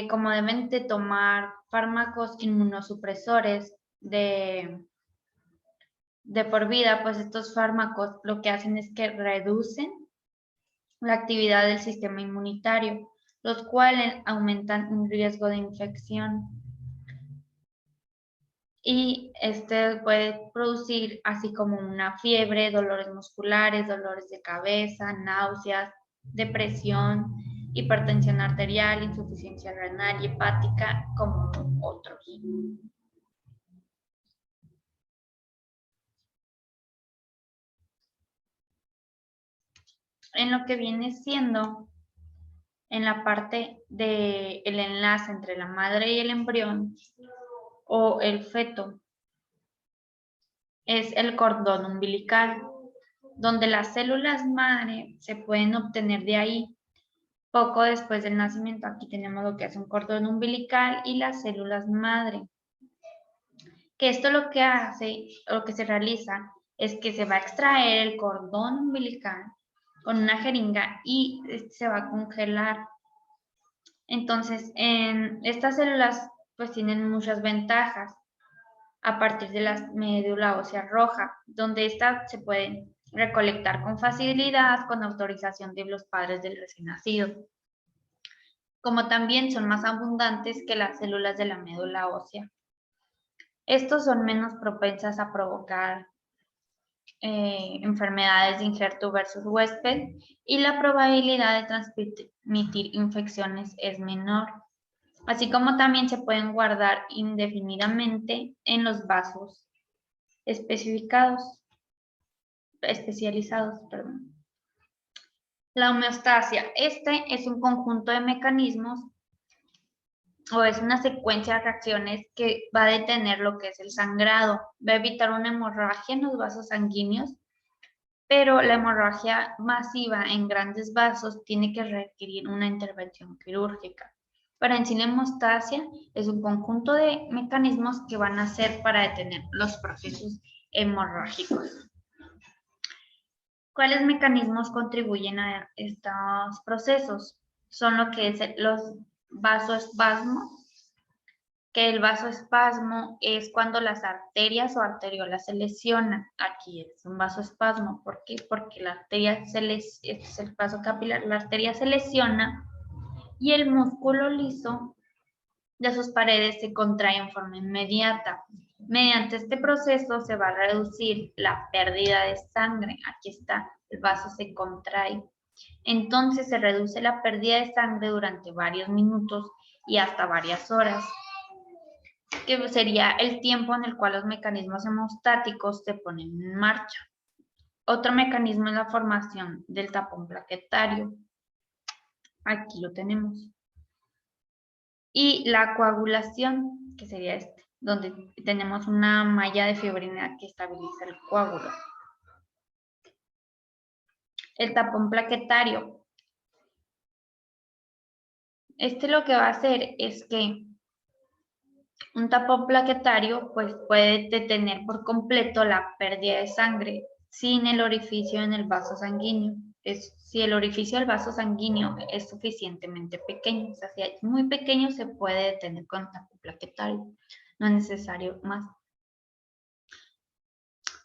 como deben de tomar fármacos inmunosupresores de por vida, pues estos fármacos lo que hacen es que reducen la actividad del sistema inmunitario, los cuales aumentan un riesgo de infección. Y este puede producir así como una fiebre, dolores musculares, dolores de cabeza, náuseas, depresión, hipertensión arterial, insuficiencia renal y hepática, como otros. En lo que viene siendo en la parte del enlace entre la madre y el embrión o el feto, es el cordón umbilical, donde las células madre se pueden obtener de ahí. Poco después del nacimiento, aquí tenemos lo que es un cordón umbilical y las células madre. Que esto lo que hace, lo que se realiza, es que se va a extraer el cordón umbilical con una jeringa y se va a congelar. Entonces, estas células pues tienen muchas ventajas a partir de la médula ósea roja, donde estas se pueden recolectar con facilidad con autorización de los padres del recién nacido, como también son más abundantes que las células de la médula ósea. Estos son menos propensas a provocar enfermedades de injerto versus huésped y la probabilidad de transmitir infecciones es menor, así como también se pueden guardar indefinidamente en los vasos especializados. La homeostasia. Este es un conjunto de mecanismos o es una secuencia de reacciones que va a detener lo que es el sangrado, va a evitar una hemorragia en los vasos sanguíneos, pero la hemorragia masiva en grandes vasos tiene que requerir una intervención quirúrgica. Pero en sí la hemostasia es un conjunto de mecanismos que van a ser para detener los procesos hemorrágicos. ¿Cuáles mecanismos contribuyen a estos procesos? Son lo que es los vasoespasmos, que el vasoespasmo es cuando las arterias o arteriolas se lesionan. Aquí es un vasoespasmo. ¿Por qué? Porque la arteria este es el vaso capilar, la arteria se lesiona y el músculo liso de sus paredes se contrae en forma inmediata. Mediante este proceso se va a reducir la pérdida de sangre. Aquí está, el vaso se contrae. Entonces se reduce la pérdida de sangre durante varios minutos y hasta varias horas, que sería el tiempo en el cual los mecanismos hemostáticos se ponen en marcha. Otro mecanismo es la formación del tapón plaquetario. Aquí lo tenemos. Y la coagulación, que sería este, donde tenemos una malla de fibrina que estabiliza el coágulo. El tapón plaquetario. Este lo que va a hacer es que un tapón plaquetario pues, puede detener por completo la pérdida de sangre sin el orificio en el vaso sanguíneo. Si el orificio del vaso sanguíneo es suficientemente pequeño, o sea, si es muy pequeño se puede detener con tapón plaquetario, no es necesario más.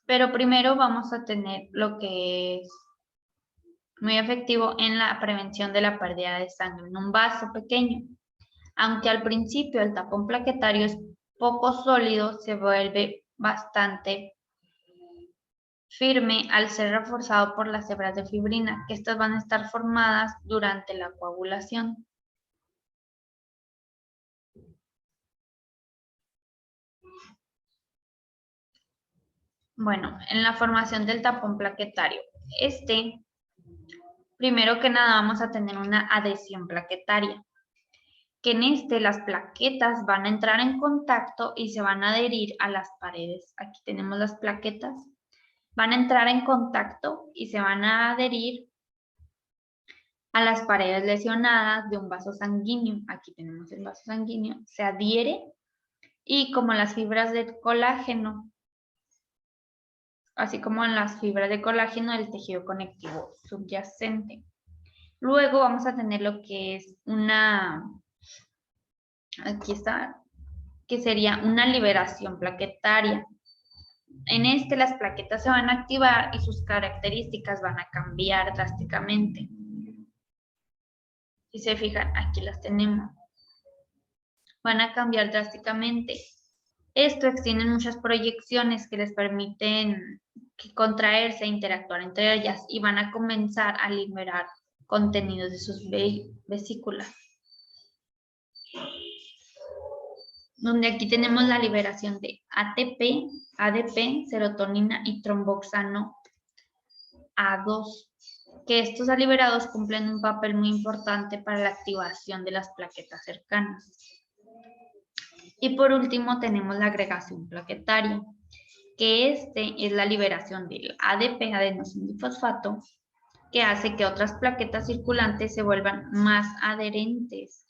Pero primero vamos a tener lo que es muy efectivo en la prevención de la pérdida de sangre en un vaso pequeño. Aunque al principio el tapón plaquetario es poco sólido se vuelve bastante firme al ser reforzado por las hebras de fibrina, que estas van a estar formadas durante la coagulación. Bueno, en la formación del tapón plaquetario, primero que nada vamos a tener una adhesión plaquetaria, que en las plaquetas van a entrar en contacto y se van a adherir a las paredes. Aquí tenemos las plaquetas, van a entrar en contacto y se van a adherir a las paredes lesionadas de un vaso sanguíneo. Aquí tenemos el vaso sanguíneo, se adhiere y como las fibras de colágeno, así como en las fibras de colágeno del tejido conectivo subyacente. Luego vamos a tener lo que es aquí está, que sería una liberación plaquetaria. En las plaquetas se van a activar y sus características van a cambiar drásticamente. Si se fijan, aquí las tenemos. Van a cambiar drásticamente. Esto extiende muchas proyecciones que les permiten contraerse e interactuar entre ellas y van a comenzar a liberar contenidos de sus vesículas. Donde aquí tenemos la liberación de ATP, ADP, serotonina y tromboxano A2, que estos liberados cumplen un papel muy importante para la activación de las plaquetas cercanas. Y por último tenemos la agregación plaquetaria, que es la liberación del ADP, adenosindifosfato, que hace que otras plaquetas circulantes se vuelvan más adherentes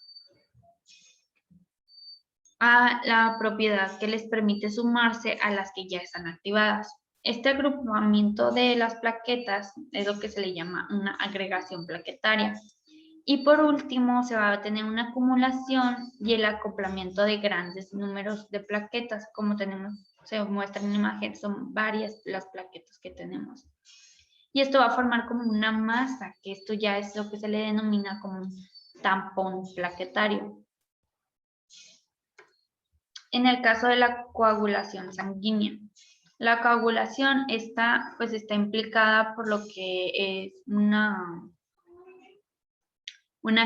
a la propiedad que les permite sumarse a las que ya están activadas. Este agrupamiento de las plaquetas es lo que se le llama una agregación plaquetaria. Y por último, se va a tener una acumulación y el acoplamiento de grandes números de plaquetas. Como se muestra en la imagen, son varias las plaquetas que tenemos. Y esto va a formar como una masa, que esto ya es lo que se le denomina como un tampón plaquetario. En el caso de la coagulación sanguínea, la coagulación está implicada por lo que es una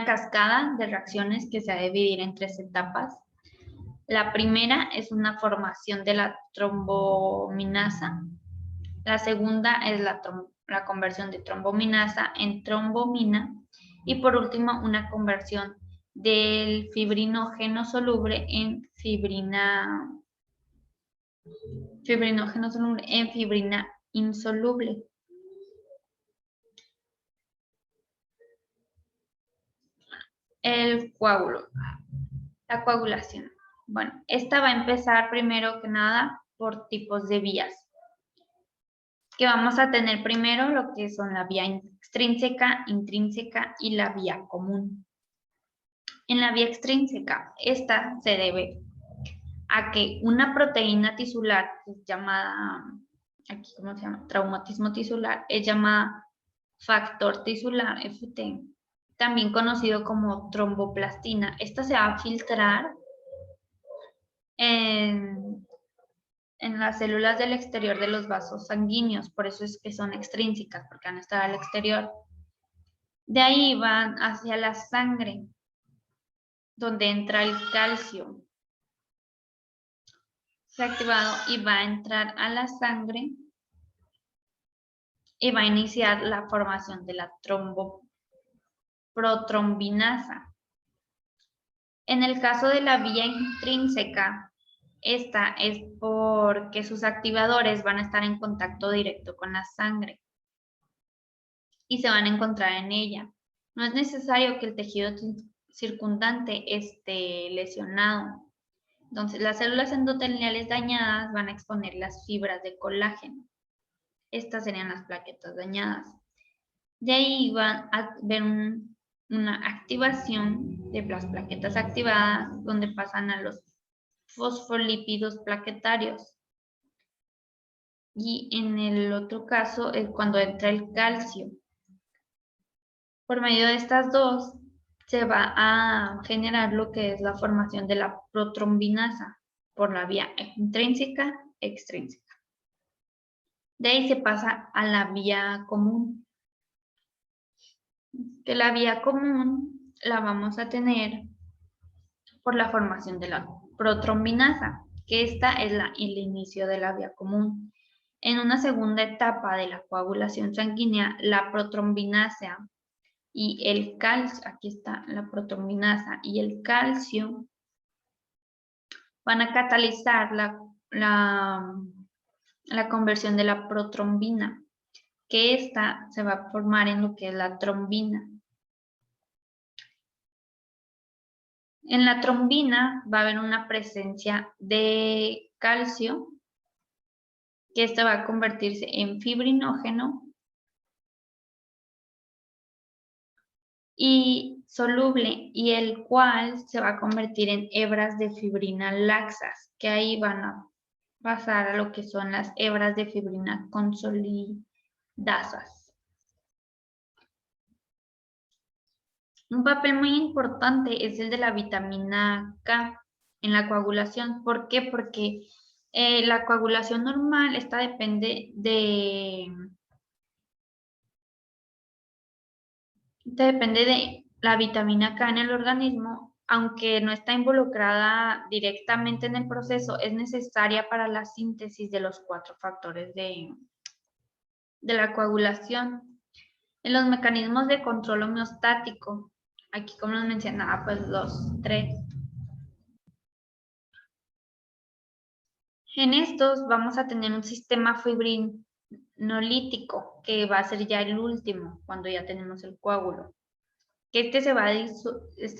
cascada de reacciones que se va a dividir en 3 etapas. La primera es una formación de la trombominasa. La segunda es la conversión de trombominasa en trombomina. Y por último, una conversión del fibrinógeno soluble en fibrina insoluble. El coágulo, la coagulación. Bueno, esta va a empezar primero que nada por tipos de vías. Que vamos a tener primero lo que son la vía extrínseca, intrínseca y la vía común. En la vía extrínseca, esta se debe a que una proteína tisular llamada, aquí ¿cómo se llama? Traumatismo tisular, es llamada factor tisular, FT, también conocido como tromboplastina. Esta se va a filtrar en las células del exterior de los vasos sanguíneos, por eso es que son extrínsecas, porque van a estar al exterior. De ahí van hacia la sangre, donde entra el calcio. Se ha activado y va a entrar a la sangre y va a iniciar la formación de la protrombinasa. En el caso de la vía intrínseca, esta es porque sus activadores van a estar en contacto directo con la sangre y se van a encontrar en ella. No es necesario que el tejido circundante esté lesionado. Entonces, las células endoteliales dañadas van a exponer las fibras de colágeno. Estas serían las plaquetas dañadas. De ahí van a ver una activación de las plaquetas activadas, donde pasan a los fosfolípidos plaquetarios. Y en el otro caso es cuando entra el calcio. Por medio de estas dos se va a generar lo que es la formación de la protrombinasa, por la vía intrínseca, extrínseca. De ahí se pasa a la vía común. Que la vía común la vamos a tener por la formación de la protrombinasa, que esta es el inicio de la vía común. En una segunda etapa de la coagulación sanguínea, la protrombinasa y el calcio, aquí está la protrombinasa y el calcio, van a catalizar la conversión de la protrombina, que esta se va a formar en lo que es la trombina. En la trombina va a haber una presencia de calcio, que esto va a convertirse en fibrinógeno y soluble, y el cual se va a convertir en hebras de fibrina laxas, que ahí van a pasar a lo que son las hebras de fibrina consolidasas. Un papel muy importante es el de la vitamina K en la coagulación. ¿Por qué? Porque la coagulación normal, esta depende de la vitamina K en el organismo, aunque no está involucrada directamente en el proceso, es necesaria para la síntesis de los 4 factores de la coagulación. En los mecanismos de control homeostático, aquí como les mencionaba, pues los 3. En estos vamos a tener un sistema fibrinolítico, que va a ser ya el último, cuando ya tenemos el coágulo. Que este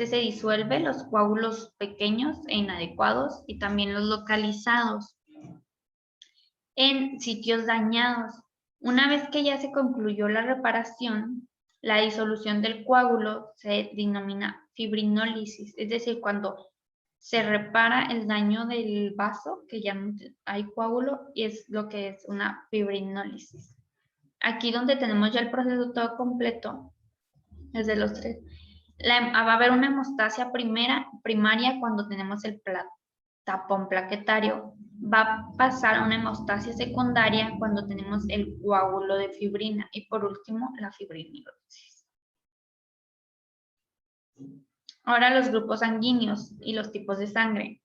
se disuelve, los coágulos pequeños e inadecuados, y también los localizados en sitios dañados. Una vez que ya se concluyó la reparación, la disolución del coágulo se denomina fibrinólisis, es decir, cuando se repara el daño del vaso, que ya no hay coágulo, y es lo que es una fibrinólisis. Aquí donde tenemos ya el proceso todo completo, desde los 3, va a haber una hemostasia primaria cuando tenemos el tapón plaquetario. Va a pasar a una hemostasia secundaria cuando tenemos el coágulo de fibrina. Y por último, la fibrinólisis. Ahora los grupos sanguíneos y los tipos de sangre.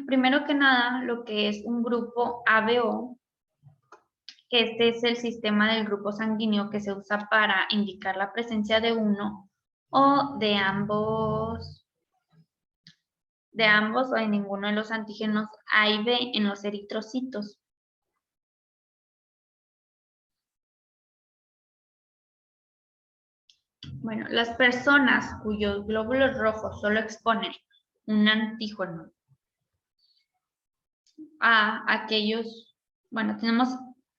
Primero que nada, lo que es un grupo ABO, que este es el sistema del grupo sanguíneo que se usa para indicar la presencia de uno o de ambos o de ninguno de los antígenos A y B en los eritrocitos. Bueno, las personas cuyos glóbulos rojos solo exponen un antígeno a aquellos, bueno, tenemos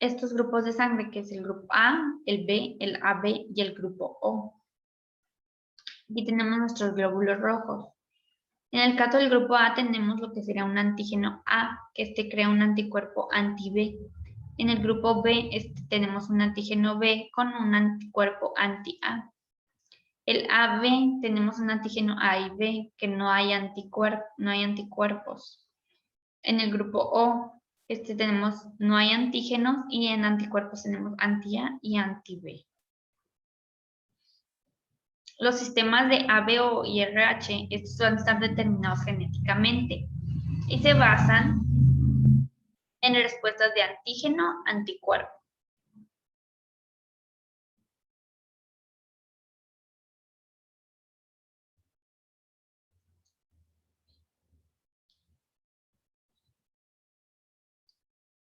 estos grupos de sangre, que es el grupo A, el B, el AB y el grupo O. Aquí tenemos nuestros glóbulos rojos. En el caso del grupo A tenemos lo que sería un antígeno A, que este crea un anticuerpo anti-B. En el grupo B tenemos un antígeno B con un anticuerpo anti-A. El AB tenemos un antígeno A y B, que no hay anticuerpos. En el grupo O no hay antígenos, y en anticuerpos tenemos anti-A y anti-B. Los sistemas de ABO y RH, estos van a estar determinados genéticamente y se basan en respuestas de antígeno-anticuerpo.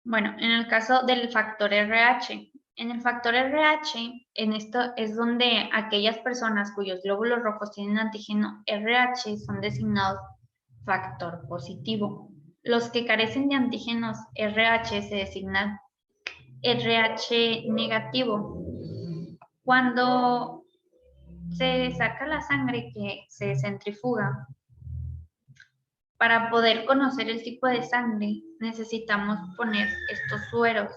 Bueno, en el caso del factor RH, en el factor RH, en esto es donde aquellas personas cuyos glóbulos rojos tienen antígeno RH son designados factor positivo. Los que carecen de antígenos RH se designan RH negativo. Cuando se saca la sangre que se centrifuga, para poder conocer el tipo de sangre necesitamos poner estos sueros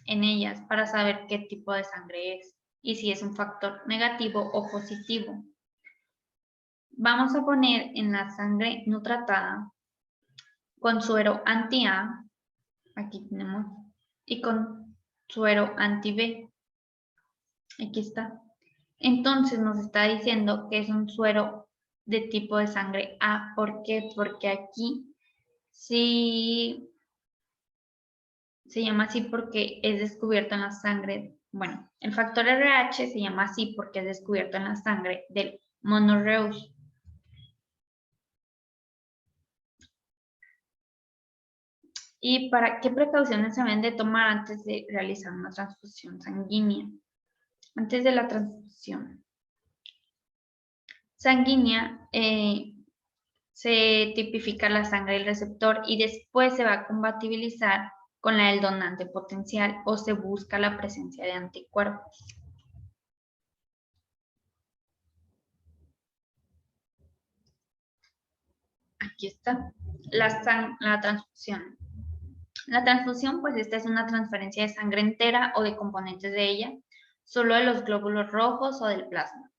en ellas para saber qué tipo de sangre es y si es un factor negativo o positivo. vamos a poner en la sangre no tratada con suero anti-A, aquí tenemos, y con suero anti-B, aquí está. Entonces nos está diciendo que es un suero de tipo de sangre A. ¿Por qué? Porque aquí sí se llama así porque es descubierto en la sangre. Bueno, el factor RH se llama así porque es descubierto en la sangre del monoreus. ¿Y para qué precauciones se deben de tomar antes de realizar una transfusión sanguínea? Antes de la transfusión sanguínea, se tipifica la sangre del receptor y después se va a compatibilizar con la del donante potencial o se busca la presencia de anticuerpos. Aquí está la transfusión. La transfusión, pues esta es una transferencia de sangre entera o de componentes de ella, solo de los glóbulos rojos o del plasma.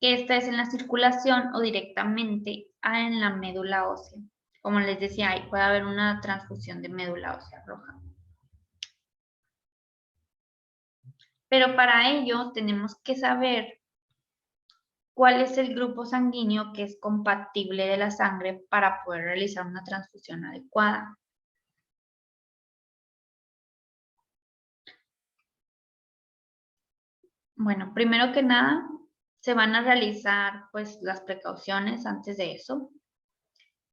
Que esta es en la circulación o directamente en la médula ósea. Como les decía, ahí puede haber una transfusión de médula ósea roja. Pero para ello tenemos que saber cuál es el grupo sanguíneo que es compatible de la sangre para poder realizar una transfusión adecuada. Bueno, primero que nada, se van a realizar pues las precauciones antes de eso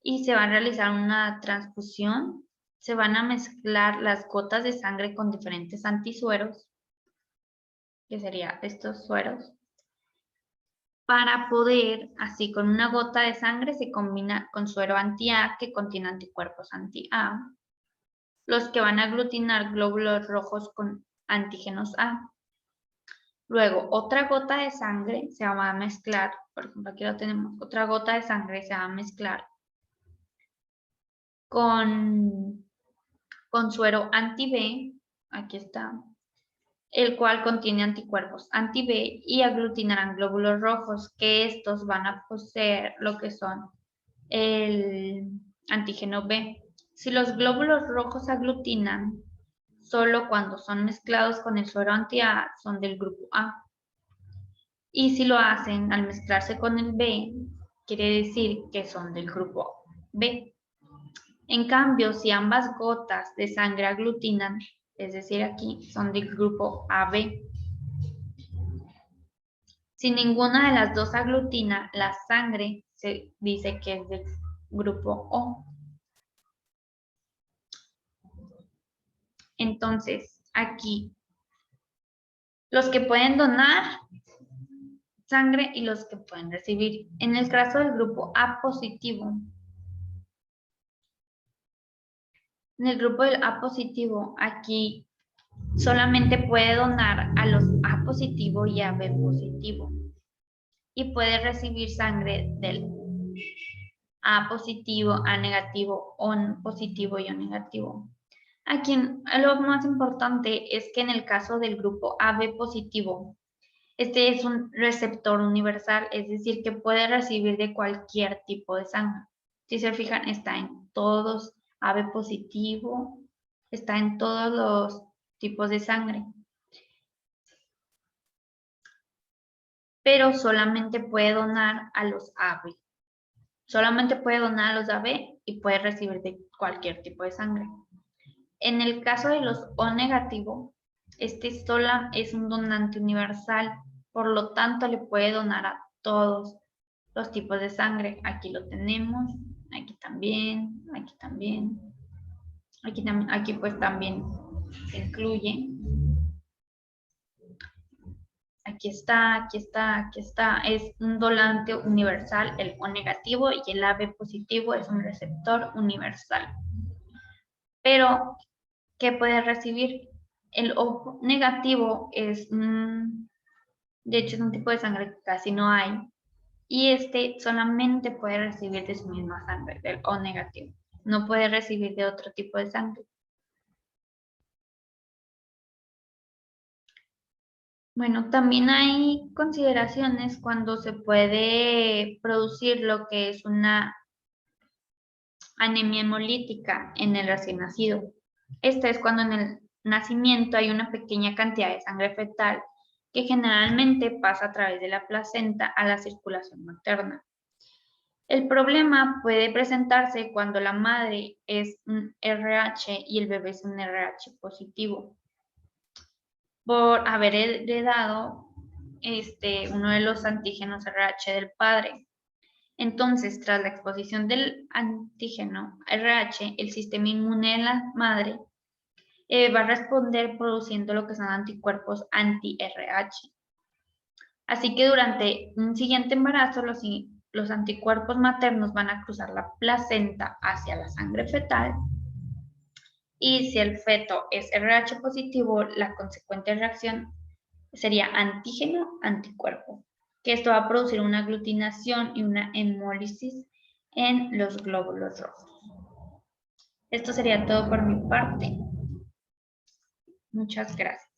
y se va a realizar una transfusión. Se van a mezclar las gotas de sangre con diferentes antisueros, que serían estos sueros, para poder, así con una gota de sangre se combina con suero anti-A que contiene anticuerpos anti-A, los que van a aglutinar glóbulos rojos con antígenos A. Luego, otra gota de sangre se va a mezclar, por ejemplo, aquí lo tenemos, otra gota de sangre se va a mezclar con suero anti-B, aquí está, el cual contiene anticuerpos anti-B y aglutinarán glóbulos rojos, que estos van a poseer lo que son el antígeno B. Si los glóbulos rojos aglutinan, solo cuando son mezclados con el suero anti-A son del grupo A. Y si lo hacen al mezclarse con el B, quiere decir que son del grupo B. En cambio, si ambas gotas de sangre aglutinan, es decir, aquí son del grupo AB. Si ninguna de las dos aglutina, la sangre se dice que es del grupo O. Entonces, aquí, los que pueden donar sangre y los que pueden recibir. En el caso del grupo A positivo, en el grupo del A positivo, aquí solamente puede donar a los A positivo y AB positivo. Y puede recibir sangre del A positivo, A negativo, O positivo y O negativo. Aquí lo más importante es que en el caso del grupo AB positivo, este es un receptor universal, es decir, que puede recibir de cualquier tipo de sangre. Si se fijan, está en todos, AB positivo, está en todos los tipos de sangre. Pero solamente puede donar a los AB. Solamente puede donar a los AB y puede recibir de cualquier tipo de sangre. En el caso de los O negativo, este solo es un donante universal, por lo tanto le puede donar a todos los tipos de sangre. Aquí lo tenemos, aquí también, aquí también, aquí también, aquí pues también se incluye. Aquí está, aquí está, aquí está. Es un donante universal, el O negativo, y el AB positivo es un receptor universal. Pero, ¿qué puede recibir? El O negativo es, de hecho, es un tipo de sangre que casi no hay. Y este solamente puede recibir de su misma sangre, del O negativo. No puede recibir de otro tipo de sangre. Bueno, también hay consideraciones cuando se puede producir lo que es una anemia hemolítica en el recién nacido. Esta es cuando en el nacimiento hay una pequeña cantidad de sangre fetal que generalmente pasa a través de la placenta a la circulación materna. El problema puede presentarse cuando la madre es un RH y el bebé es un RH positivo, por haber heredado uno de los antígenos RH del padre. Entonces, tras la exposición del antígeno RH, el sistema inmune de la madre va a responder produciendo lo que son anticuerpos anti-RH. Así que durante un siguiente embarazo, los anticuerpos maternos van a cruzar la placenta hacia la sangre fetal y si el feto es RH positivo, la consecuente reacción sería antígeno-anticuerpo, que esto va a producir una aglutinación y una hemólisis en los glóbulos rojos. Esto sería todo por mi parte. Muchas gracias.